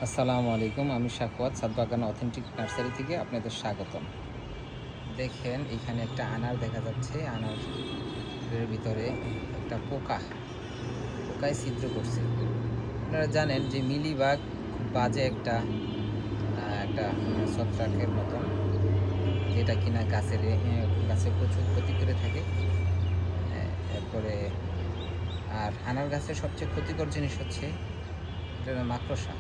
আসসালামু আলাইকুম, আমি শাকওয়াত সাদবাগান অথেন্টিক নার্সারি থেকে আপনাদের স্বাগতম। দেখেন এখানে একটা আনার দেখা যাচ্ছে। আনারের ভিতরে একটা পোকায় ছিদ্র করছে। আপনারা জানেন যে মিলিবাগ খুব বাজে একটা ছত্রাকের মতন, যেটা কিনা গাছে প্রচুর ক্ষতি করে থাকে। এরপরে আনার গাছের সবচেয়ে ক্ষতিকর জিনিস হচ্ছে এটা হলো মাকড়সা।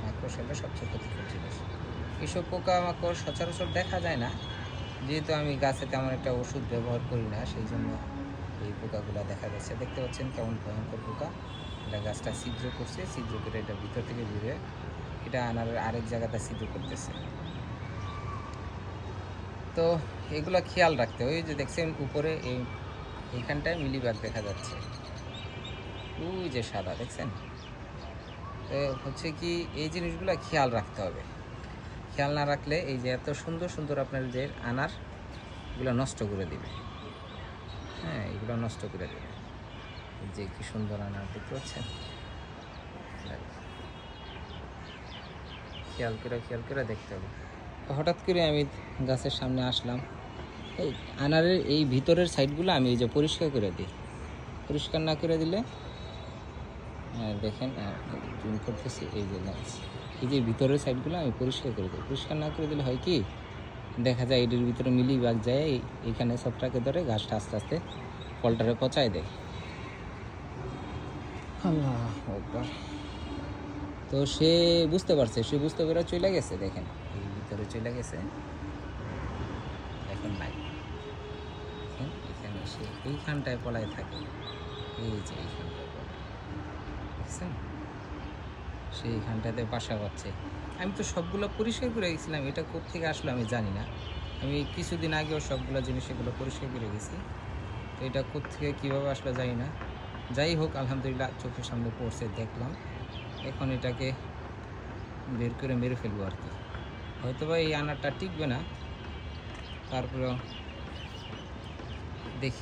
মাকড়সা হলো সবচেয়ে ক্ষতিকর জিনিস। এসব পোকামাকড় সচরাচর দেখা যায় না, যেহেতু আমি গাছে তেমন একটা ওষুধ ব্যবহার করি না, সেই জন্য এই পোকাগুলো দেখা যাচ্ছে। দেখতে পাচ্ছেন কেমন ভয়ঙ্কর পোকা। এটা গাছটা ছিদ্র করছে, ছিদ্র করে এটা ভিতর থেকে ঘুরে এটা আরেক জায়গাতে ছিদ্র করতেছে। তো এগুলো খেয়াল রাখতে, ওই যে দেখছেন উপরে এইখানটায় মিলিবাগ দেখা যাচ্ছে, ওই যে সাদা দেখছেন। হচ্ছে কি, এই জিনিসগুলো খেয়াল রাখতে হবে। খেয়াল না রাখলে এই যে এত সুন্দর সুন্দর আপনার যে আনারগুলো নষ্ট করে দিবে। হ্যাঁ, এগুলো নষ্ট করে দেবে। যে কি সুন্দর আনার দেখতে পাচ্ছেন। খেয়াল করে দেখতে হবে। হঠাৎ করে আমি গাছের সামনে আসলাম, এই আনারের এই ভিতরের সাইডগুলো আমি এই যে পরিষ্কার করে দিই। পরিষ্কার না করে দিলে দেখেন জুম করতেছি, এই যে ভিতরের সাইডগুলো আমি পরিষ্কার করে দিই। পরিষ্কার না করে দিলে হয় কি, দেখা যায় এটির ভিতরে মিলিবাগ যায়, এইখানে ছত্রাকে ধরে গাছটা আস্তে আস্তে ফলটারে পচায় দেয়। আল্লাহ আকবার। তো সে বুঝতে পারছে, সে বুঝতে পেরে চলে গেছে। দেখেন এই ভিতরে চলে গেছে, এখন নাই। দেখেন এখানে সে এইখানটায় পলায় থাকে, এই যে এইখানটায় পলায়, দেখছেন সে এইখানটাতে বাসা বাঁধছে। আমি তো সবগুলো পরিষ্কার করে গেছিলাম, এটা কোত্থেকে আসলো আমি জানি না। আমি কিছুদিন আগেও সবগুলো জিনিস এগুলো পরিষ্কার করে গেছি, তো এটা কোত্থেকে কীভাবে আসলো জানি না। যাই হোক, আলহামদুলিল্লাহ চোখের সামনে পড়ছে, দেখলাম। এখন এটাকে বের করে মেরে ফেলবো আর কি। হয়তো বা এই আনারটা টিকবে না, তারপরেও দেখি।